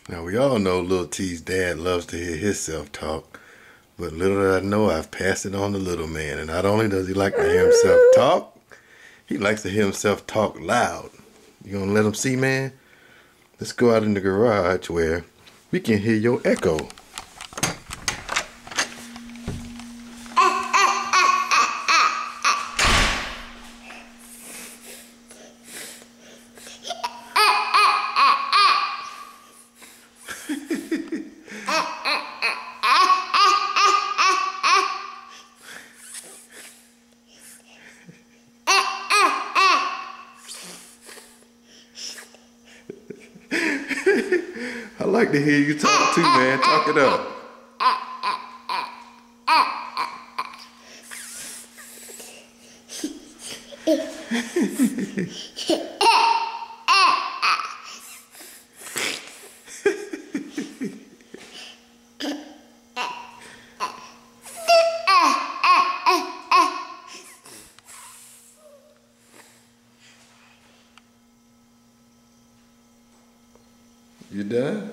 Now, we all know Lil T's dad loves to hear his self-talk, but little did I know I've passed it on to little man, and not only does he like to hear himself talk, he likes to hear himself talk loud. You gonna let him see, man? Let's go out in the garage where we can hear your echo. I like to hear you talk too, man. Talk it up. You done?